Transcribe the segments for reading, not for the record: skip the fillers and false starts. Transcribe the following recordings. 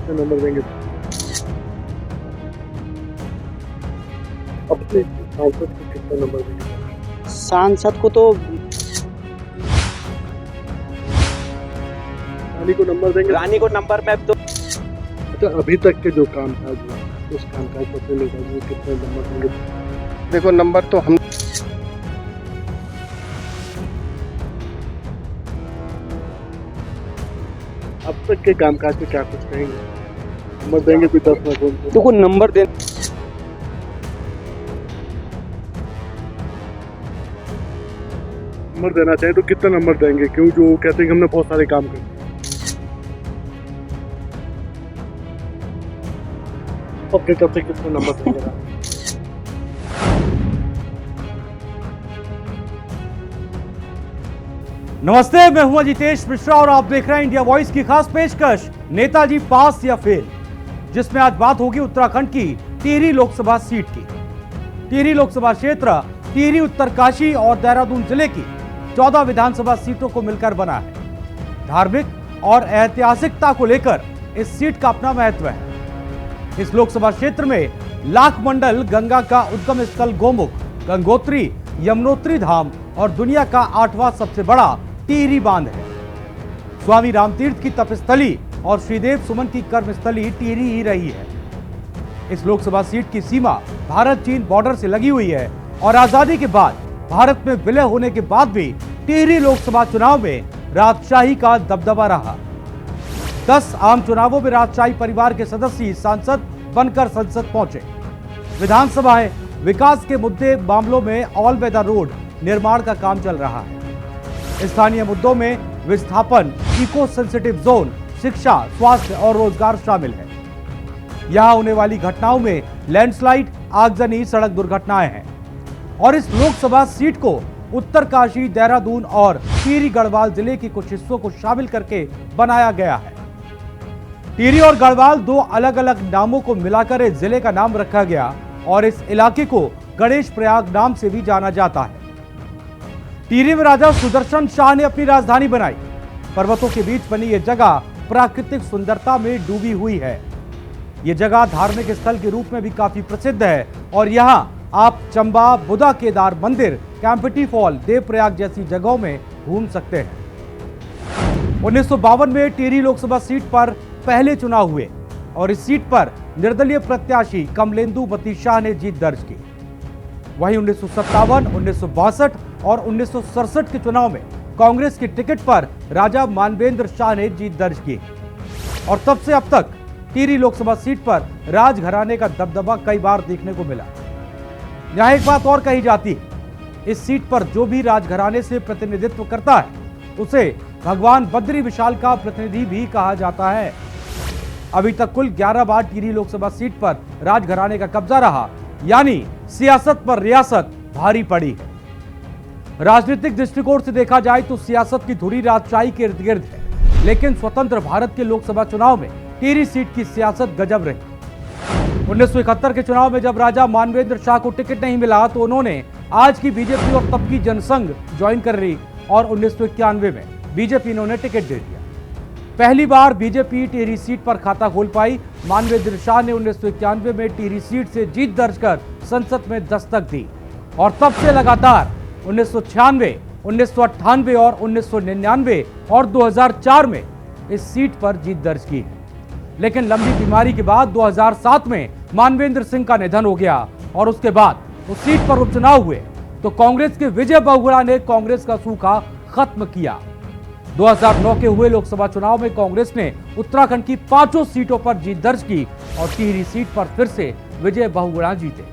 कितने नंबर देंगे? अपने सांसद को कितना नंबर देंगे? सांसद को तो रानी को नंबर देंगे? रानी को नंबर में तो अच्छा, अभी तक के जो कामकाज हुआ उस कामकाज को अपने नेताजी को कितने नंबर देंगे? देखो, नंबर तो हम अब तक के कामकाज में क्या कुछ कहेंगे? नंबर देंगे कोई 10 में कौन? तो कोई नंबर दे। नंबर देना चाहिए तो कितना नंबर देंगे? क्यों जो कहते हैं कि हमने बहुत सारे काम करे। अपने तरफ से कितना नंबर देंगे? नमस्ते, मैं हूं जितेश मिश्रा और आप देख रहे हैं इंडिया वॉइस की खास पेशकश नेताजी पास या फेल, जिसमें आज बात होगी उत्तराखंड की टिहरी लोकसभा सीट की। टिहरी लोकसभा क्षेत्र टिहरी, उत्तरकाशी और देहरादून जिले की 14 विधानसभा सीटों को मिलकर बना है। धार्मिक और ऐतिहासिकता को लेकर इस सीट का अपना महत्व है। इस लोकसभा क्षेत्र में लाख मंडल, गंगा का उद्गम स्थल गोमुख, गंगोत्री, यमुनोत्री धाम और दुनिया का 8वां सबसे बड़ा टिहरी बांध है। स्वामी रामतीर्थ की तपस्थली और श्रीदेव सुमन की कर्मस्थली टिहरी ही रही है। इस लोकसभा सीट की सीमा भारत चीन बॉर्डर से लगी हुई है और आजादी के बाद भारत में विलय होने के बाद भी टिहरी लोकसभा चुनाव में राजशाही का दबदबा रहा। 10 आम चुनावों में राजशाही परिवार के सदस्य सांसद बनकर संसद पहुंचे। विधानसभाएं विकास के मुद्दे मामलों में ऑल वेदर रोड निर्माण का काम चल रहा है। स्थानीय मुद्दों में विस्थापन, इको सेंसिटिव जोन, शिक्षा, स्वास्थ्य और रोजगार शामिल है। यहां होने वाली घटनाओं में लैंडस्लाइड, आगजनी, सड़क दुर्घटनाएं हैं। और इस लोकसभा सीट को उत्तरकाशी, देहरादून और टिहरी गढ़वाल जिले के कुछ हिस्सों को शामिल करके बनाया गया है। टिहरी और गढ़वाल 2 अलग अलग नामों को मिलाकर इस जिले का नाम रखा गया और इस इलाके को गणेश प्रयाग नाम से भी जाना जाता है। टिहरी में राजा सुदर्शन शाह ने अपनी राजधानी बनाई। पर्वतों के बीच बनी यह जगह प्राकृतिक सुंदरता में डूबी हुई है। यह जगह धार्मिक स्थल के रूप में भी काफी प्रसिद्ध है और यहां आप चंबा, बुधा केदार मंदिर, कैंपटी फॉल, देवप्रयाग जैसी जगहों में घूम सकते हैं। 1952 में टिहरी लोकसभा सीट पर पहले चुनाव हुए और इस सीट पर निर्दलीय प्रत्याशी कमलेंदु मती शाह ने जीत दर्ज की। वहीं 1957, 1962 और 1967 के चुनाव में कांग्रेस की टिकट पर राजा मानवेंद्र शाह ने जीत दर्ज की और तब से अब तक टिहरी लोकसभा सीट पर राजघराने का दबदबा कई बार देखने को मिला। यहां एक बात और कही जाती है, इस सीट पर जो भी राजघराने से प्रतिनिधित्व करता है उसे भगवान बद्री विशाल का प्रतिनिधि भी कहा जाता है। अभी तक कुल 11 बार टिहरी लोकसभा सीट पर राजघराने का कब्जा रहा, यानी सियासत पर रियासत भारी पड़ी है। राजनीतिक दृष्टिकोण से देखा जाए तो सियासत की धुरी राजशाही के इर्द गिर्द है, लेकिन स्वतंत्र भारत के लोकसभा चुनाव में टिहरी सीट की सियासत गजब रही। 1971 के चुनाव में जब राजा मानवेंद्र शाह को टिकट नहीं मिला तो उन्होंने आज की बीजेपी और तब की जनसंघ ज्वाइन कर ली और 1991 में बीजेपी ने उन्हें टिकट दे दिया। पहली बार बीजेपी टिहरी सीट पर खाता खोल पाई। मानवेंद्र शाह ने 1991 में टिहरी सीट से जीत दर्ज कर संसद में दस्तक दी और तब से लगातार 1996, 1998 और 1999 और 2004 में इस सीट पर जीत दर्ज की है। लेकिन लंबी बीमारी के बाद 2007 में मानवेंद्र सिंह का निधन हो गया और उसके बाद उस सीट पर उपचुनाव हुए तो कांग्रेस के विजय बहुगुणा ने कांग्रेस का सूखा खत्म किया। 2009 के हुए लोकसभा चुनाव में कांग्रेस ने उत्तराखंड की 5 सीटों पर जीत दर्ज की और टिहरी सीट पर फिर से विजय बहुगुणा जीते।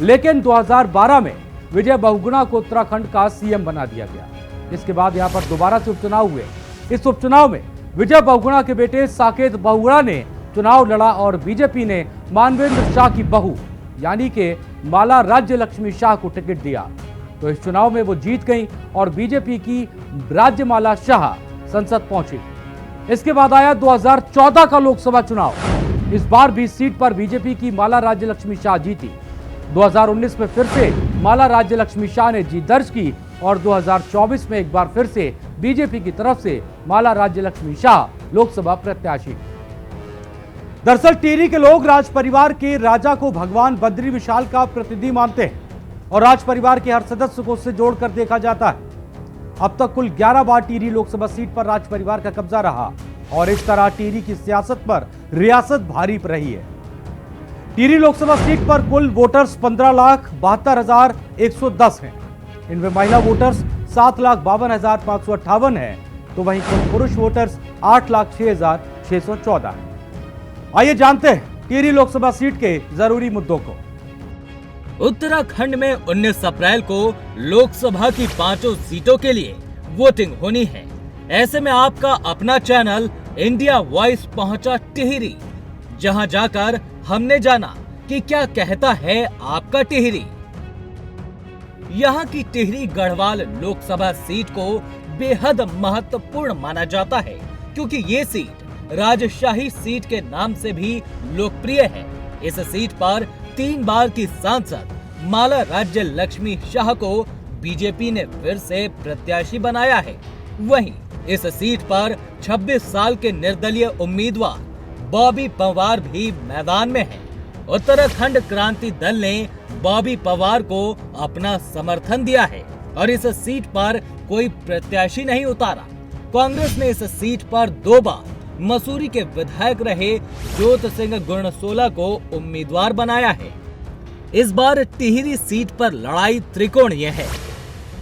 लेकिन 2012 में विजय बहुगुणा को उत्तराखंड का सीएम बना दिया गया। इसके बाद यहां पर दोबारा से उपचुनाव हुए। इस उपचुनाव में विजय बहुगुणा के बेटे साकेत बहुगुणा ने चुनाव लड़ा और बीजेपी ने मानवेंद्र शाह की बहू यानी कि माला राज्य लक्ष्मी शाह को टिकट दिया तो इस चुनाव में वो जीत गई और बीजेपी की राज्यमाला शाह संसद पहुंची। इसके बाद आया 2014 का लोकसभा चुनाव। इस बार भी सीट पर बीजेपी की माला राज्य लक्ष्मी शाह जीती। 2019 में फिर से माला राज्य लक्ष्मी शाह ने जीत दर्ज की और 2024 में एक बार फिर से बीजेपी की तरफ से माला राज्य लक्ष्मी शाह लोकसभा प्रत्याशी। दरअसल टिहरी के लोग राज परिवार के राजा को भगवान बद्री विशाल का प्रतिनिधि मानते हैं और राज परिवार के हर सदस्य को उससे जोड़कर देखा जाता है। अब तक कुल 11 बार टिहरी लोकसभा सीट पर राज परिवार का कब्जा रहा और इस तरह टिहरी की सियासत पर रियासत भारी रही है। टिहरी लोकसभा सीट पर कुल वोटर्स 15,72,110 हैं। इनमें महिला वोटर्स 7,52,558 हैं, तो वहीं कुल पुरुष वोटर्स 8,06,614 हैं। आइए जानते हैं टिहरी लोकसभा सीट के जरूरी मुद्दों को। उत्तराखंड में 19 अप्रैल को लोकसभा की 5 सीटों के लिए वोटिंग होनी है। ऐसे में आपका अपना चैनल इंडिया वॉइस पहुंचा टिहरी, जहां जाकर हमने जाना कि क्या कहता है आपका टिहरी। यहां की टिहरी गढ़वाल लोकसभा सीट को बेहद महत्वपूर्ण माना जाता है, क्योंकि ये सीट राजशाही सीट के नाम से भी लोकप्रिय है। इस सीट पर 3 बार की सांसद माला राज्य लक्ष्मी शाह को बीजेपी ने फिर से प्रत्याशी बनाया है। वहीं इस सीट पर 26 साल के निर्दलीय उम्मीदवार बॉबी पंवार भी मैदान में हैं। उत्तराखंड क्रांति दल ने बॉबी पंवार को अपना समर्थन दिया है और इस सीट पर कोई प्रत्याशी नहीं उतारा। कांग्रेस ने इस सीट पर 2 बार मसूरी के विधायक रहे जोत सिंह गुणसोला को उम्मीदवार बनाया है। इस बार टिहरी सीट पर लड़ाई त्रिकोणीय है,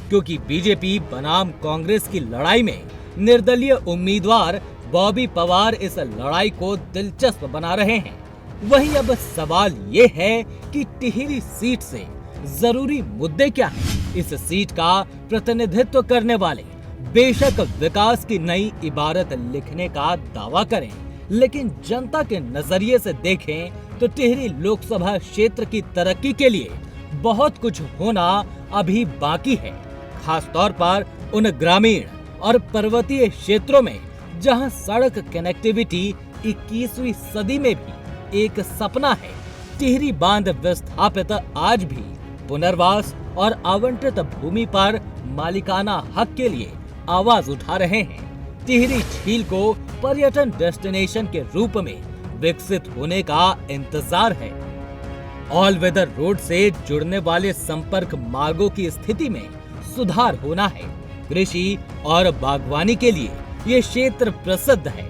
क्योंकि बीजेपी बनाम कांग्रेस की लड़ाई में निर्दलीय उम्मीदवार बॉबी पंवार इस लड़ाई को दिलचस्प बना रहे हैं। वहीं अब सवाल ये है कि टिहरी सीट से जरूरी मुद्दे क्या हैं? इस सीट का प्रतिनिधित्व करने वाले बेशक विकास की नई इबारत लिखने का दावा करें, लेकिन जनता के नजरिए से देखें तो टिहरी लोकसभा क्षेत्र की तरक्की के लिए बहुत कुछ होना अभी बाकी है। खास तौर पर उन ग्रामीण और पर्वतीय क्षेत्रों में जहां सड़क कनेक्टिविटी 21वीं सदी में भी एक सपना है। टिहरी बांध विस्थापित आज भी पुनर्वास और आवंटित भूमि पर मालिकाना हक के लिए आवाज उठा रहे हैं। टिहरी झील को पर्यटन डेस्टिनेशन के रूप में विकसित होने का इंतजार है। ऑल वेदर रोड से जुड़ने वाले संपर्क मार्गों की स्थिति में सुधार होना है। कृषि और बागवानी के लिए ये क्षेत्र प्रसिद्ध है।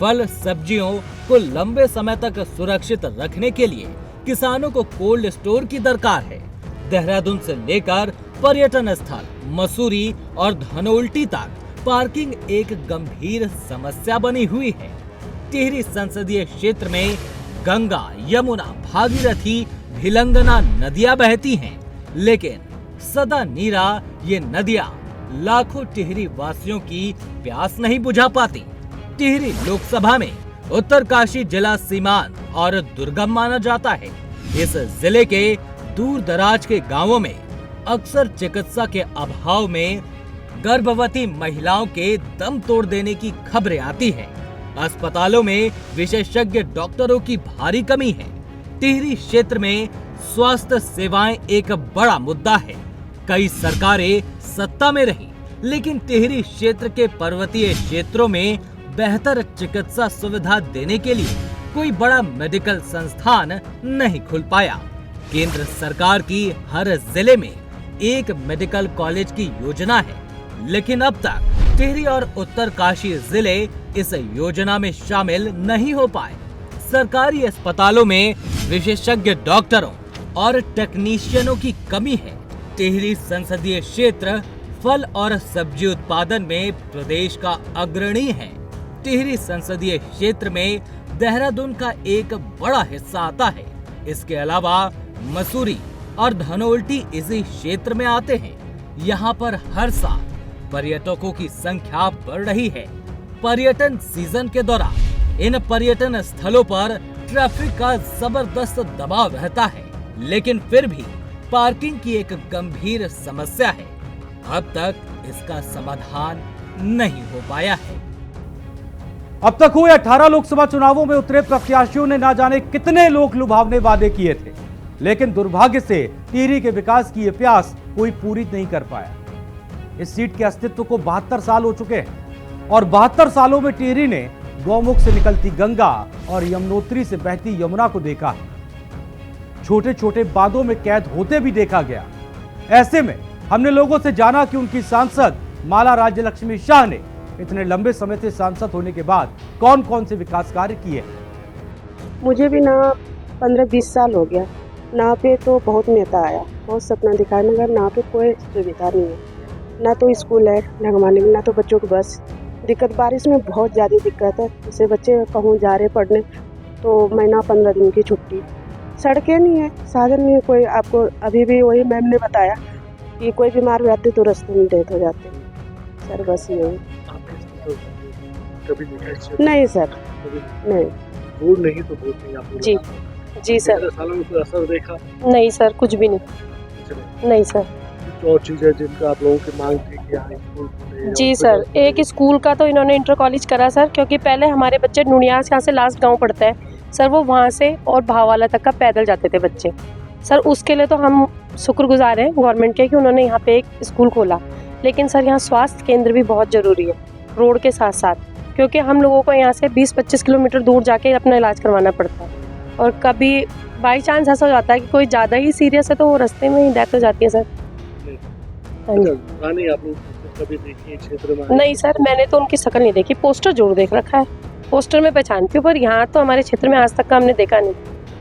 फल सब्जियों को लंबे समय तक सुरक्षित रखने के लिए किसानों को कोल्ड स्टोर की दरकार है। देहरादून से लेकर पर्यटन स्थल मसूरी और धनोल्टी तक पार्किंग एक गंभीर समस्या बनी हुई है। टिहरी संसदीय क्षेत्र में गंगा, यमुना, भागीरथी, भिलंगना नदियां बहती हैं, लेकिन सदा नीरा ये नदियां लाखों टिहरी वासियों की प्यास नहीं बुझा पाती। टिहरी लोकसभा में उत्तरकाशी जिला सीमांत और दुर्गम माना जाता है। इस जिले के दूर दराज के गांवों में अक्सर चिकित्सा के अभाव में गर्भवती महिलाओं के दम तोड़ देने की खबरें आती हैं। अस्पतालों में विशेषज्ञ डॉक्टरों की भारी कमी है। टिहरी क्षेत्र में स्वास्थ्य सेवाएं एक बड़ा मुद्दा है। कई सरकारें सत्ता में रही, लेकिन टिहरी क्षेत्र के पर्वतीय क्षेत्रों में बेहतर चिकित्सा सुविधा देने के लिए कोई बड़ा मेडिकल संस्थान नहीं खुल पाया। केंद्र सरकार की हर जिले में एक मेडिकल कॉलेज की योजना है, लेकिन अब तक टिहरी और उत्तरकाशी जिले इस योजना में शामिल नहीं हो पाए। सरकारी अस्पतालों में विशेषज्ञ डॉक्टरों और टेक्नीशियनों की कमी है। टिहरी संसदीय क्षेत्र फल और सब्जी उत्पादन में प्रदेश का अग्रणी है। टिहरी संसदीय क्षेत्र में देहरादून का एक बड़ा हिस्सा आता है। इसके अलावा मसूरी और धनोल्टी इसी क्षेत्र में आते हैं। यहाँ पर हर साल पर्यटकों की संख्या बढ़ रही है। पर्यटन सीजन के दौरान इन पर्यटन स्थलों पर ट्रैफिक का जबरदस्त दबाव रहता है, लेकिन फिर भी पार्किंग की एक गंभीर समस्या है। अब तक इसका समाधान नहीं हो पाया है। अब तक हुए 18 लोकसभा चुनावों में उतरे प्रत्याशियों ने ना जाने कितने लोक लुभावने वादे किए थे, लेकिन दुर्भाग्य से टिहरी के विकास की ये प्यास कोई पूरी नहीं कर पाया। इस सीट के अस्तित्व को 72 साल हो चुके हैं और 72 सालों में टिहरी ने गौमुख से निकलती गंगा और यमुनोत्री से बहती यमुना को देखा है। छोटे छोटे बांधों में कैद होते भी देखा गया। ऐसे में हमने लोगों से जाना कि उनकी सांसद माला राज्य लक्ष्मी शाह ने इतने लंबे समय से सांसद होने के बाद कौन कौन से विकास कार्य किए। मुझे भी ना 15-20 साल हो गया। ना पे तो बहुत नेता आया, बहुत सपना दिखाया, मगर ना पे कोई सुविधा नहीं है। ना तो स्कूल है ढंगवाने में, ना तो बच्चों की बस। दिक्कत बारिश में बहुत ज़्यादा दिक्कत है। जैसे बच्चे कहूँ जा रहे पढ़ने तो महीना 15 दिन की छुट्टी। सड़कें नहीं है, साधन नहीं है कोई। आपको अभी भी वही मैम ने बताया कि कोई बीमार हो जाते तो रास्ते में डेथ हो जाते हैं। सर बस यही। कभी देखा नहीं सर, कभी नहीं। रोड नहीं तो वोट नहीं आपने जी जी सर। 15 सालों में कोई असर देखा? नहीं सर, कुछ भी नहीं। कुछ नहीं। नहीं सर। कुछ और चीज़ें जिनका आप लोगों की मांग थी कि यहाँ स्कूल खुले, जी सर, हॉस्पिटल खुले। एक स्कूल का तो इन्होंने इंटर कॉलेज करा सर, क्योंकि पहले हमारे बच्चे नुनिया से यहाँ से लास्ट गांव पड़ता है सर, वो वहाँ से और भावाला तक का पैदल जाते थे बच्चे सर। उसके लिए तो हम शुक्रगुजार हैं गवर्नमेंट के कि उन्होंने यहाँ पे एक स्कूल खोला। लेकिन सर यहाँ स्वास्थ्य केंद्र भी बहुत ज़रूरी है रोड के साथ साथ, क्योंकि हम लोगों को यहाँ से 20-25 किलोमीटर दूर जाके अपना इलाज करवाना पड़ता है। और कभी बाई चांस ऐसा हो जाता है कि कोई ज़्यादा ही सीरियस है तो वो रास्ते में ही डेथ हो जाती है सर। हाँ जी। रानी आप लोग कभी देखी क्षेत्र में? नहीं सर, मैंने तो उनकी शक्ल नहीं देखी, पोस्टर जरूर देख रखा है। पोस्टर में पहचानती हूँ, पर यहाँ तो हमारे क्षेत्र में आज तक का हमने देखा नहीं।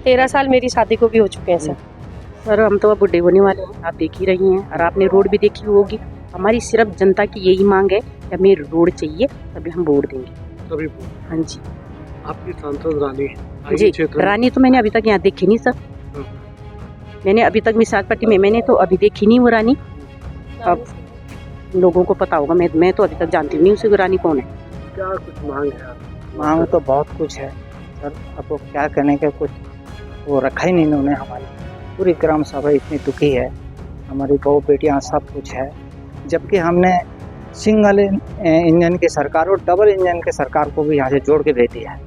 13 साल मेरी शादी को भी हो चुके हैं सर। सर हम तो अब बुढ़े होने वाले हैं, आप देख ही रही हैं, और आपने रोड भी देखी होगी। हमारी सिर्फ जनता की यही मांग है कि हमें रोड चाहिए, तभी हम वोट देंगे। तभी हाँ जी। आपकी सांसद रानी आई जी, क्षेत्र में? रानी तो मैंने अभी तक यहाँ देखी नहीं सर। मैंने अभी तक विशाखापट्टी में मैंने तो अभी देखी नहीं वो रानी। अब लोगों को पता होगा, मैं तो अभी तक जानती नहीं उसे रानी कौन है। क्या कुछ मांग है? मांग तो बहुत कुछ है सर, आपको क्या कहने का कुछ वो रखा ही नहीं इन्होंने। हमारी पूरी ग्राम सभा इतनी दुखी है, हमारी बहू बेटियां सब कुछ है, जबकि हमने सिंगल इंजन की सरकार और डबल इंजन की सरकार को भी यहाँ से जोड़ के दे दिया है।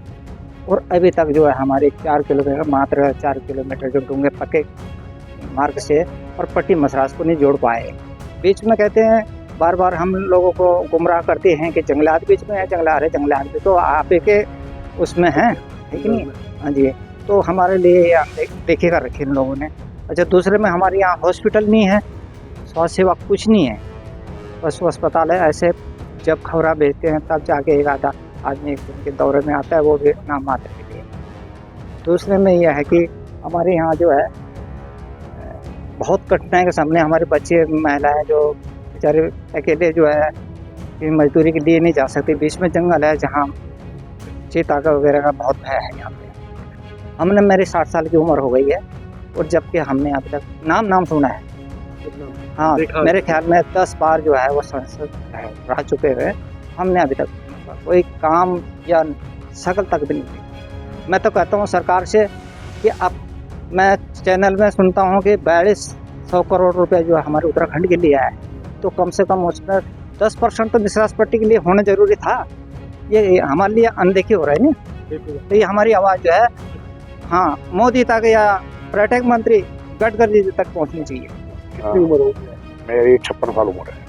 और अभी तक जो है हमारे 4 किलोमीटर मात्र 4 किलोमीटर जो डूंगे पक्के मार्ग से और पट्टी मसराज को नहीं जोड़ पाए। बीच में कहते हैं बार बार हम लोगों को गुमराह करते हैं कि जंगलात बीच में है, जंगलात भी तो आप के उसमें हैं, है कि नहीं? हाँ जी। तो हमारे लिए देखेगा रखे इन लोगों ने। अच्छा, दूसरे में हमारे यहाँ हॉस्पिटल नहीं है, स्वास्थ्य सेवा कुछ नहीं है, पशु अस्पताल है। ऐसे जब खबरा भेजते हैं तब जाके एक आधा आदमी एक दिन के दौरे में आता है, वो भी नाम मात्र के लिए। दूसरे में यह है कि हमारे यहाँ जो है बहुत कठिनाई के सामने हमारे बच्चे महिलाएं जो बेचारे अकेले जो है मजदूरी के लिए नहीं जा सकते। बीच में जंगल है जहाँ चीता का वगैरह का बहुत भय है यहाँ पे। हमने मेरी 60 साल की उम्र हो गई है और जबकि हमने अभी तक नाम सुना है। हाँ, मेरे ख्याल में 10 बार जो है वो संसद रह चुके हुए, हमने अभी तक कोई काम या शकल तक भी नहीं की। मैं तो कहता हूँ सरकार से कि अब मैं चैनल में सुनता हूँ कि 4200 करोड़ रुपए जो हमारे उत्तराखंड के लिए है, तो कम से कम उसमें 10% तो विश्वासपट्टी के लिए होना जरूरी था। ये हमारे लिए अनदेखी हो रहा है ना। तो ये हमारी आवाज़ जो है हाँ मोदी तक या पर्यटक मंत्री गडकरी जी तक पहुँचनी चाहिए। कितनी उम्र हो गई? मेरी 56 साल उम्र है।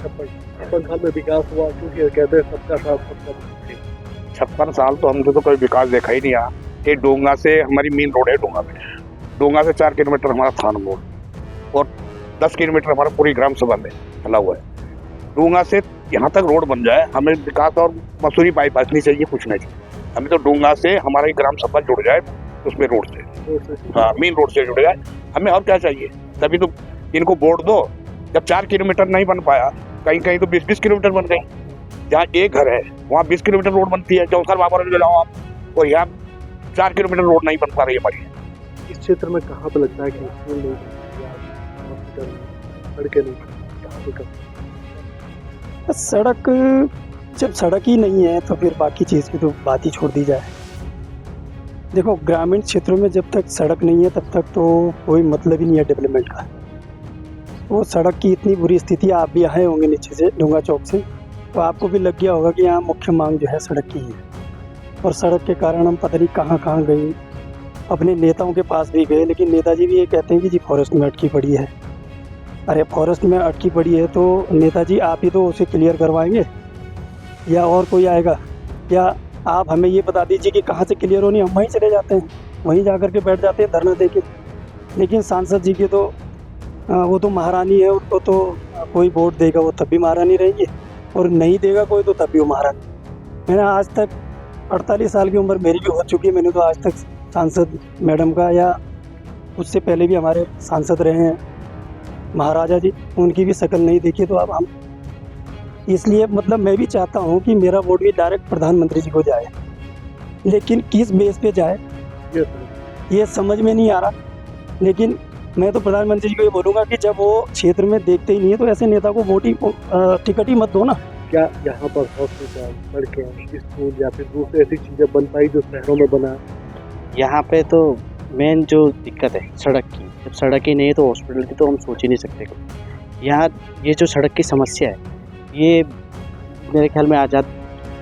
56 साल में विकास हुआ? क्योंकि कहते हैं सबका साथ सबका विकास। 56 साल तो हमसे तो कोई विकास देखा ही नहीं यहाँ। ये डोंगा से हमारी मेन रोड है, डोंगा से 4 किलोमीटर हमारा थाना मोड़ और 10 किलोमीटर हमारा पूरी ग्राम सभा में फैला हुआ है। डोंगा से यहाँ तक रोड बन जाए, हमें विकास और मसूरी बाईपास नहीं चाहिए, कुछ नहीं चाहिए हमें। तो डोंगा से हमारी ग्राम सभा जुड़ जाए उसमें रोड से, हाँ मेन रोड से जुड़ जाए, हमें और क्या चाहिए। तभी तो इनको वोट दो। जब 4 किलोमीटर नहीं बन पाया, कहीं कहीं तो 20-20 किलोमीटर बन गई। जहाँ एक घर है वहाँ 20 किलोमीटर रोड बनती है, चौसर बाबा ले जाओ आप, और यहाँ 4 किलोमीटर रोड नहीं बन पा रही हमारी। इस क्षेत्र में कहाँ पे लगता है कि स्कूल नहीं बनती, हॉस्पिटल नहीं, सड़कें नहीं, कहाँ पे करते? सड़क जब सड़क ही नहीं है तो फिर बाकी चीज़ की तो बात ही छोड़ दी जाए। देखो, ग्रामीण क्षेत्रों में जब तक सड़क नहीं है तब तक तो कोई मतलब ही नहीं है डेवलपमेंट का। वो सड़क की इतनी बुरी स्थिति, आप भी आए होंगे नीचे से डूंगा चौक से, तो आपको भी लग गया होगा कि यहाँ मुख्य मांग जो है सड़क की है। और सड़क के कारण हम पता नहीं कहाँ कहाँ गए, अपने नेताओं के पास भी गए, लेकिन नेताजी भी ये कहते हैं कि जी फॉरेस्ट में अटकी पड़ी है। अरे फॉरेस्ट में अटकी पड़ी है तो नेताजी आप ही तो उसे क्लियर करवाएंगे या और कोई आएगा, या आप हमें ये बता दीजिए कि कहाँ से क्लियर होनी, हम वहीं चले जाते हैं, वहीं जा कर के बैठ जाते हैं धरना दे के। लेकिन सांसद जी के तो वो तो महारानी है, उनको तो कोई वोट देगा वो तब भी महारानी रहेंगे, और नहीं देगा कोई तो तब भी वो महारानी। मैंने आज तक 48 साल की उम्र मेरी भी हो चुकी है, मैंने तो आज तक सांसद मैडम का या उससे पहले भी हमारे सांसद रहे हैं महाराजा जी, उनकी भी शक्ल नहीं देखी। तो अब हम इसलिए मतलब मैं भी चाहता हूँ कि मेरा वोट भी डायरेक्ट प्रधानमंत्री जी को जाए, लेकिन किस बेस पे जाए ये समझ में नहीं आ रहा। लेकिन मैं तो प्रधानमंत्री जी को ये बोलूँगा कि जब वो क्षेत्र में देखते ही नहीं है तो ऐसे नेता को वोट ही टिकट ही मत दो ना। क्या यहाँ पर हॉस्पिटल, सड़कें, स्कूल या फिर दूसरी ऐसी चीज़ें बन पाई जो शहरों में बना? यहाँ पे तो मेन जो दिक्कत है सड़क की, जब सड़क ही नहीं है तो हॉस्पिटल की तो हम सोच ही नहीं सकते। यहाँ ये जो सड़क की समस्या है ये मेरे ख्याल में आज़ाद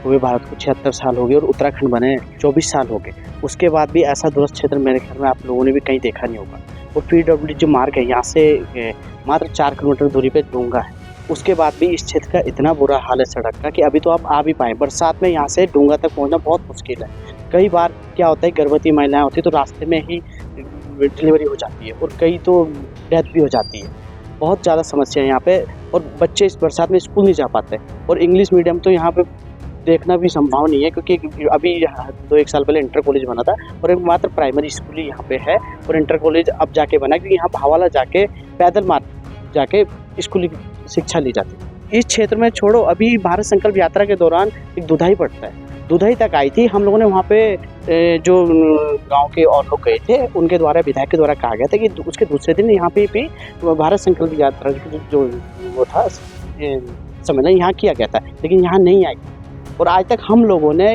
हुए भारत को 76 साल हो गए और उत्तराखंड बने 24 साल हो गए, उसके बाद भी ऐसा दूरस्थ क्षेत्र मेरे ख्याल में आप लोगों ने भी कहीं देखा नहीं होगा। और PWD जो मार्ग है यहाँ से मात्र 4 किलोमीटर दूरी पे डोंगा है, उसके बाद भी इस क्षेत्र का इतना बुरा हाल है सड़क का कि अभी तो आप आ भी पाएँ, बरसात में यहाँ से डोंगा तक पहुँचना बहुत मुश्किल है। कई बार क्या होता है, गर्भवती महिलाएं होती तो रास्ते में ही डिलीवरी हो जाती है और कई तो डेथ भी हो जाती है। बहुत ज़्यादा समस्या है यहाँ पे, और बच्चे इस बरसात में स्कूल नहीं जा पाते। और इंग्लिश मीडियम तो यहाँ पे देखना भी संभव नहीं है, क्योंकि अभी 2-1 साल पहले इंटर कॉलेज बना था और एक मात्र प्राइमरी स्कूल ही यहाँ पे है, और इंटर कॉलेज अब जाके बना क्योंकि यहाँ भावाला जाके पैदल मार्ग जाके स्कूली शिक्षा ली जाती है। इस क्षेत्र में छोड़ो, अभी भारत संकल्प यात्रा के दौरान एक दुधाई पड़ता है, दुधाई तक आई थी। हम लोगों ने वहाँ पे जो गांव के और लोग गए थे उनके द्वारा, विधायक के द्वारा कहा गया था कि उसके दूसरे दिन यहाँ पे भी भारत संकल्प यात्रा जो वो था सम्मेलन यहाँ किया गया था, लेकिन यहाँ नहीं आई। और आज तक हम लोगों ने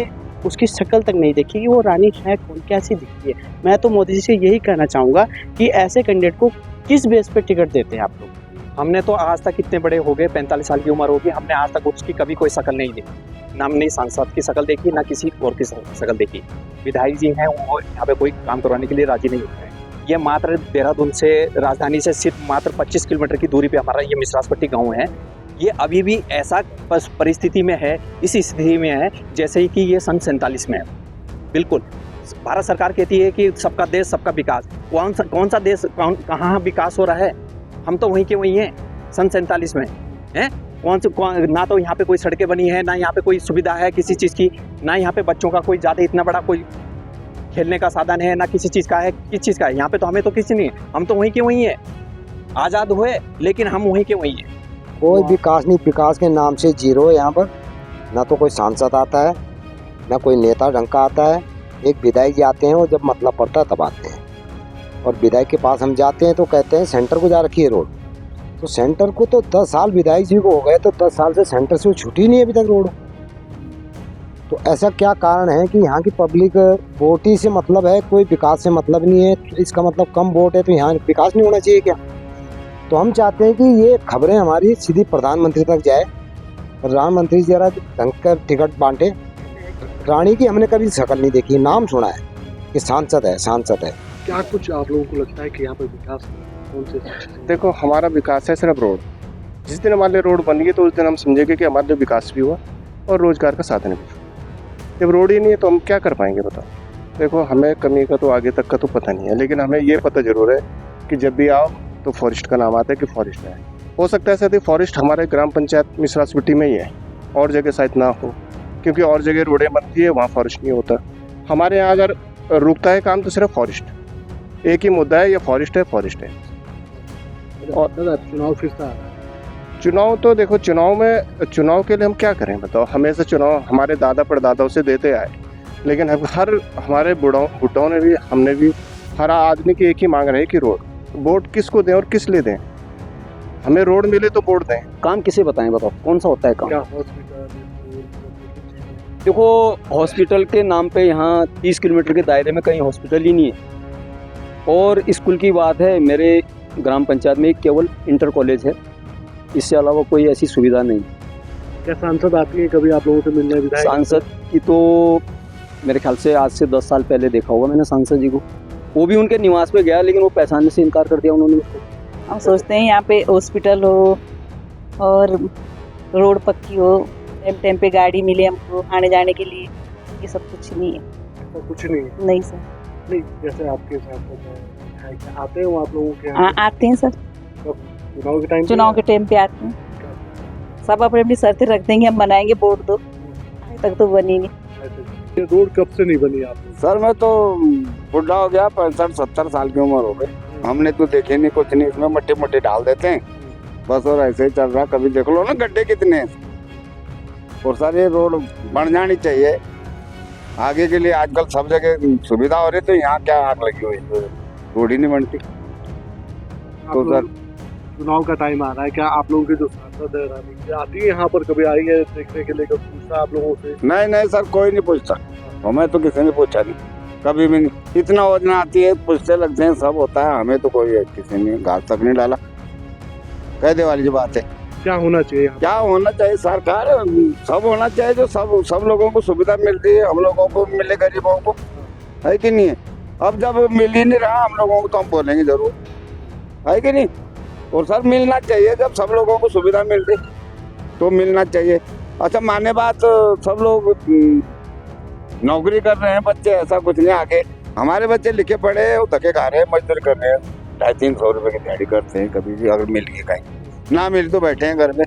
उसकी शक्ल तक नहीं देखी कि वो रानी है कौन, कैसी दिखती है। मैं तो मोदी जी से यही कहना चाहूँगा कि ऐसे कैंडिडेट को किस बेस पे टिकट देते हैं आप लोग। हमने तो आज तक इतने बड़े हो गए, 45 साल की उम्र होगी, हमने आज तक उसकी कभी कोई शक्ल नहीं देखी, ना हमने सांसद की शक्ल देखी ना किसी और की शक्ल देखी। विधायक जी हैं वो यहाँ पे कोई काम करवाने के लिए राजी नहीं होते हैं। ये मात्र देहरादून से, राजधानी से सिर्फ मात्र 25 किलोमीटर की दूरी पे हमारा ये मिश्रासपट्टी गाँव है। ये अभी भी ऐसा परिस्थिति में है, इस स्थिति में है जैसे ही कि ये सन 47 में है। बिल्कुल भारत सरकार कहती है कि सबका देश सबका विकास, कौन सा देश कहाँ विकास हो रहा है? हम तो वहीं के वहीं हैं सन 47 में हैं। ना तो यहाँ पे कोई सड़कें बनी है, ना यहाँ पे कोई सुविधा है किसी चीज़ की, ना यहाँ पे बच्चों का कोई ज़्यादा इतना बड़ा कोई खेलने का साधन है, ना किसी चीज़ का है। किस चीज़ का है यहाँ पे? तो हमें तो किसी नहीं है, हम तो वहीं के वहीं हैं, आज़ाद हुए लेकिन हम वहीं के वहीं हैं। कोई विकास नहीं, विकास के नाम से जीरो है यहाँ पर। ना तो कोई सांसद आता है, ना कोई नेता ढंग का आता है। एक विधायक जी आते हैं और जब मतलब पड़ता है तब आते हैं, और विधायक के पास हम जाते हैं तो कहते हैं सेंटर को जा रखी है रोड। तो सेंटर को तो 10 साल विधायक जी को हो गए, तो 10 साल से सेंटर से छूटी नहीं है अभी तक रोड। तो ऐसा क्या कारण है कि यहाँ की पब्लिक वोट ही से मतलब है, कोई विकास से मतलब नहीं है? इसका मतलब कम वोट है तो यहाँ विकास नहीं होना चाहिए क्या? तो हम चाहते हैं कि ये खबरें हमारी सीधी प्रधानमंत्री तक जाए, प्रधानमंत्री जरा ढंग का टिकट बांटे। रानी की हमने कभी शक्ल नहीं देखी, नाम सुना है कि सांसद है, सांसद है। क्या कुछ आप लोगों को लगता है कि यहाँ पर विकास कौन से? देखो हमारा विकास है सिर्फ रोड। जिस दिन हमारे लिए रोड बन गई तो उस दिन हम समझेंगे कि हमारे लिए विकास भी हुआ और रोजगार का साधन भी हुआ। जब रोड ही नहीं है तो हम क्या कर पाएंगे बताओ? देखो हमें कमी का तो आगे तक का तो पता नहीं है, लेकिन हमें ये पता जरूर है कि जब भी आओ तो फॉरेस्ट का नाम आता है कि फॉरेस्ट है। हो सकता है शायद फॉरेस्ट हमारे ग्राम पंचायत मिश्रासपट्टी में ही है, और जगह शायद ना हो, क्योंकि और जगह रोडें बनती है वहाँ फॉरेस्ट नहीं होता। हमारे यहाँ अगर रुकता है काम तो सिर्फ फॉरेस्ट, एक ही मुद्दा है, ये फॉरेस्ट है, फॉरेस्ट है। और चुनाव फिर से आ रहा है। चुनाव तो देखो, चुनाव के लिए हम क्या करें बताओ? हमेशा चुनाव हमारे दादा परदादाओं से देते आए, लेकिन हर हमारे बुढ़ाओं ने भी, हमने भी, हर आदमी की एक ही मांग रही कि रोड। वोट किसको दें और किस लिए दें? हमें रोड मिले तो वोट दें। काम किसे बताएं बताओ, कौन सा होता है काम? क्या हॉस्पिटल? देखो हॉस्पिटल के नाम पे यहाँ 30 किलोमीटर के दायरे में कहीं हॉस्पिटल ही नहीं है। और स्कूल की बात है, मेरे ग्राम पंचायत में केवल इंटर कॉलेज है, इससे अलावा कोई ऐसी सुविधा नहीं। क्या सांसद आती है कभी आप लोगों से मिलने? विधायक सांसद की तो मेरे ख्याल से आज से 10 साल पहले देखा होगा मैंने सांसद जी को, वो भी उनके निवास पे गया लेकिन वो पहचानने से इनकार कर दिया उन्होंने उसको। हम सोचते हैं यहाँ पे हॉस्पिटल हो और रोड पक्की हो, टाइम टाइम पे गाड़ी मिले हमको आने जाने के लिए, ये सब कुछ नहीं है। ऐसा कुछ नहीं है। नहीं सर। नहीं, जैसे आपके साथ है कि आते हो आप लोगों के हाँ आते हैं सर, कब चुनाव के टाइम? चुनाव के टाइम पे आते हैं। सब अपनी अपनी शर्तें रख देंगे, हम बनाएंगे वोट दो, अभी तक तो बनी नहीं। ये रोड कब से नहीं बनी आप? सर मैं तो बुढ़ा हो गया, 65-70 साल की उम्र हो गई, हमने तो देखे नहीं कुछ नहीं, इसमें मट्टी मुट्टी डाल देते हैं बस और ऐसे ही चल रहा। कभी देख लो ना गड्ढे कितने हैं। और सर ये रोड बन जानी चाहिए आगे के लिए, आजकल सब जगह सुविधा हो रही, तो यहाँ क्या आग लगी हुई है, रोड ही नहीं बनती। तो सर चुनाव का टाइम आ रहा है, क्या आप लोगों के जो सांसद है रानी जी आती है यहाँ पर, कभी आई है देखने के लिए, कभी पूछा आप लोगों से? नहीं सर, कोई नहीं पूछता, हमें तो किसी ने पूछा नहीं, कभी भी नहीं। इतना योजना आती है, पूछते लगते हैं, सब होता है, हमें तो कोई किसी ने घास तक नहीं डाला। कह दे वाली जो बात है, क्या होना चाहिए? क्या होना चाहिए? सरकार सब होना चाहिए, जो सब लोगों को सुविधा मिलती है, हम लोगों को मिले, गरीबों को, है कि नहीं है? अब जब मिल ही नहीं रहा हम लोगों को, तो हम बोलेंगे जरूर, है कि नहीं? और सर मिलना चाहिए, जब सब लोगों को सुविधा मिल रही तो मिलना चाहिए। अच्छा माने बात, सब लोग नौकरी कर रहे हैं बच्चे, ऐसा कुछ नहीं। आगे हमारे बच्चे लिखे पढ़े हैं, वो धक्के खा रहे हैं, मजदूरी कर रहे हैं, 250-300 रुपए की दिहाड़ी करते हैं, कभी भी अगर मिल गई कहीं, ना मिल तो बैठे हैं घर में।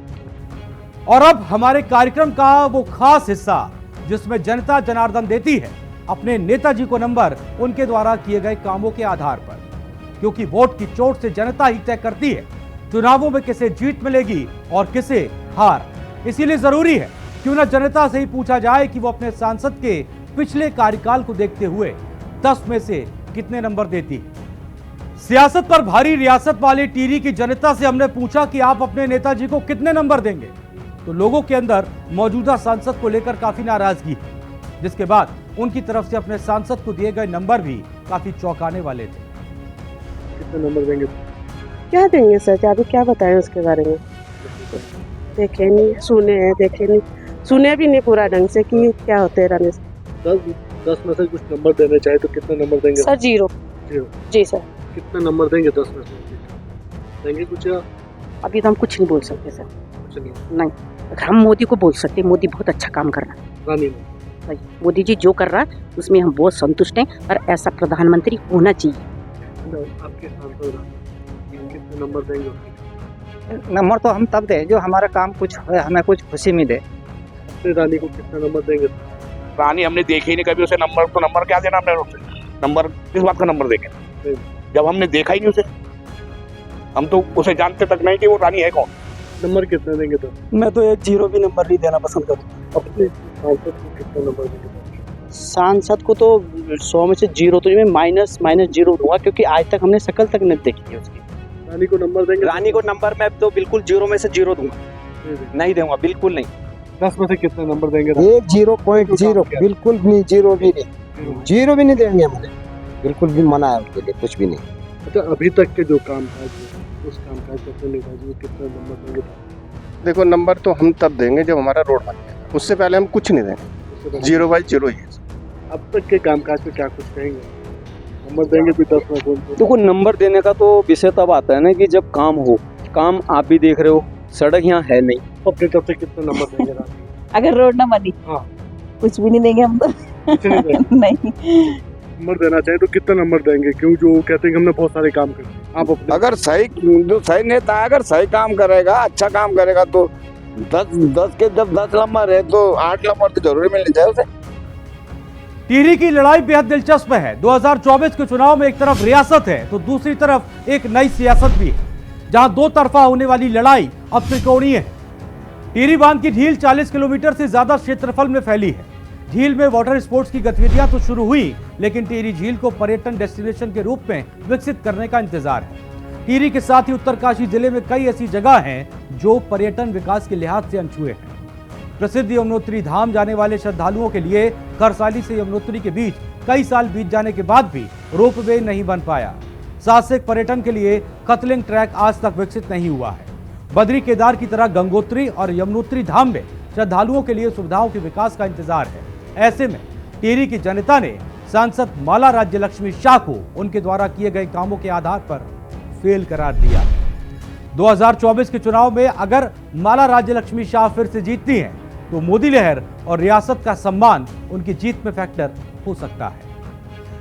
और अब हमारे कार्यक्रम का वो खास हिस्सा जिसमें जनता जनार्दन देती है अपने नेताजी को नंबर उनके द्वारा किए गए कामों के आधार पर, क्योंकि वोट की चोट से जनता ही तय करती है चुनावों में किसे जीत मिलेगी और किसे हार। इसीलिए जरूरी है क्यों न जनता से ही पूछा जाए कि वो अपने सांसद के पिछले कार्यकाल को देखते हुए 10 में से कितने नंबर देती है। सियासत पर भारी रियासत वाली टिहरी की जनता से हमने पूछा कि आप अपने नेताजी को कितने नंबर देंगे, तो लोगों के अंदर मौजूदा सांसद को लेकर काफी नाराजगी है, जिसके बाद उनकी तरफ से अपने सांसद को दिए गए नंबर भी काफी चौंकाने वाले थे। कितने नंबर देंगे? क्या देंगे सर, अभी क्या बताएं उसके बारे में? देखे नहीं, सुने हैं, देखे नहीं, सुने भी नहीं पूरा ढंग से कि क्या होते हैं। रमेश 10 में से कुछ नंबर देने चाहे तो कितने नंबर देंगे? सर 0। जी सर। कितने नंबर देंगे 10 में से? देंगे कुछ? अभी तो हम कुछ नहीं बोल सकते सर। कुछ नहीं, हम मोदी को बोल सकते, मोदी बहुत अच्छा काम कर रहा है। रानी भाई मोदी जी जो कर रहा है उसमें हम बहुत संतुष्ट हैं, और ऐसा प्रधानमंत्री होना चाहिए। आपके सांसद कितने नंबर देंगे? नंबर तो हम तब दें जो हमारा काम कुछ है, हमें कुछ खुशी मिले। अपने रानी को कितना नंबर देंगे? रानी हमने देखी ही नहीं कभी उसे नंबर, तो नंबर क्या देना हमने उसे? नंबर किस बात का नंबर देंगे जब हमने देखा ही नहीं उसे? हम तो उसे जानते तक नहीं कि वो रानी है कौन। नंबर कितने देंगे? तो मैं तो एक 0 भी नंबर नहीं देना पसंद करूँ। अपने सांसद को कितना नंबर देंगे? सांसद को तो 100 में से 0, तो मैं -0 दूंगा, क्योंकि आज तक हमने शकल तक नहीं देखी है उसकी। रानी को नंबर देंगे? रानी को नंबर मैं तो बिल्कुल 0 में से 0 दूंगा, नहीं दूंगा, बिल्कुल नहीं। 10 में से कितने नंबर देंगे? 0.0 बिल्कुल नहीं, 0 भी नहीं, 0 भी नहीं देंगे हमने, बिल्कुल भी मना है उसके लिए, कुछ भी नहीं। अच्छा अभी तक के जो काम काज है, उस काम काज को नेताजी को कितना नंबर देंगे? देखो नंबर तो हम तब देंगे जब हमारा रोड बन जाएगा, उससे पहले हम कुछ नहीं देंगे, 0/0 ही है। अब तक के काम काज पे क्या कुछ कहेंगे? नंबर देंगे भी 10 में कौन? देखो नंबर देने का तो विषय तब आता है ना कि जब काम हो। काम आप भी देख रहे हो, सड़क यहाँ है नहीं। अपने तरफ से कितना नंबर देंगे? अगर रोड ना बनी हाँ कुछ भी नहीं देंगे हम तो। कुछ नहीं देंगे। नहीं नंबर देना चाहिए तो कितना नंबर देंगे? क्यों जो कहते हैं कि हमने बहुत सारे काम करे। आप अपने अगर जो सही नेता है, अगर सही काम करेगा, अच्छा काम करेगा, तो 10 के जब 10 नंबर है तो 8 नंबर तो जरूरी मिलने चाहिए उसे। टिहरी की लड़ाई बेहद दिलचस्प है। 2024 के चुनाव में एक तरफ रियासत है तो दूसरी तरफ एक नई सियासत भी है, जहां दो तरफा होने वाली लड़ाई अब त्रिकोणीय है। टिहरी बांध की झील 40 किलोमीटर से ज्यादा क्षेत्रफल में फैली है। झील में वाटर स्पोर्ट्स की गतिविधियां तो शुरू हुई, लेकिन टिहरी झील को पर्यटन डेस्टिनेशन के रूप में विकसित करने का इंतजार है। टिहरी के साथ ही उत्तरकाशी जिले में कई ऐसी जगह हैं जो पर्यटन विकास के लिहाज से अनछुए हैं। प्रसिद्ध यमुनोत्री धाम जाने वाले श्रद्धालुओं के लिए करसाली से यमुनोत्री के बीच कई साल बीत जाने के बाद भी रोपवे नहीं बन पाया। साहसिक पर्यटन के लिए कतलिंग ट्रैक आज तक विकसित नहीं हुआ है। बद्री केदार की तरह गंगोत्री और यमुनोत्री धाम में श्रद्धालुओं के लिए सुविधाओं के विकास का इंतजार है। ऐसे में टिहरी की जनता ने सांसद माला राज्य लक्ष्मी शाह को उनके द्वारा किए गए कामों के आधार पर फेल करार दिया। 2024 के चुनाव में अगर माला राज्य लक्ष्मी शाह फिर से जीतती हैं तो मोदी लहर और रियासत का सम्मान उनकी जीत में फैक्टर हो सकता है।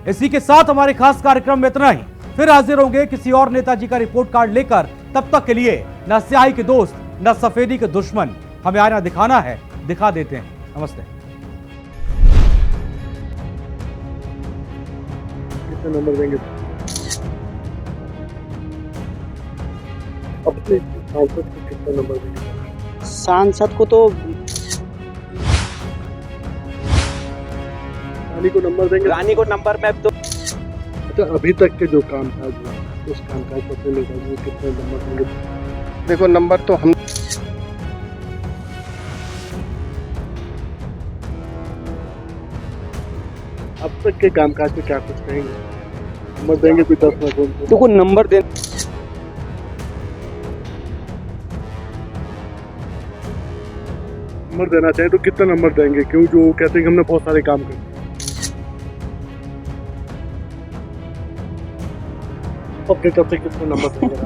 इसी के साथ हमारे खास कार्यक्रम में इतना ही। फिर हाजिर होंगे किसी और नेताजी का रिपोर्ट कार्ड लेकर। तब तक के लिए न स्याही के दोस्त न सफेदी के दुश्मन, हमें आईना दिखाना है, दिखा देते हैं। नमस्ते। कितना नंबर देंगे? अपने सांसद को कितना नंबर देंगे? सांसद को तो रानी को नंबर देंगे? रानी को नंबर में तो अच्छा, अभी तक के जो काम काज हुआ उस काम काज को अपने नेताजी को कितना नंबर देंगे? देखो नंबर तो हम अब तक के कामकाज में क्या कुछ कहेंगे? नंबर देंगे कोई 10 में कौन? देखो नंबर दे नंबर देना चाहे तो कितना नंबर देंगे? क्यों जो कहते हैं कि हमने बहुत सारे काम करे। अपने तरफ से कितना नंबर देंगे?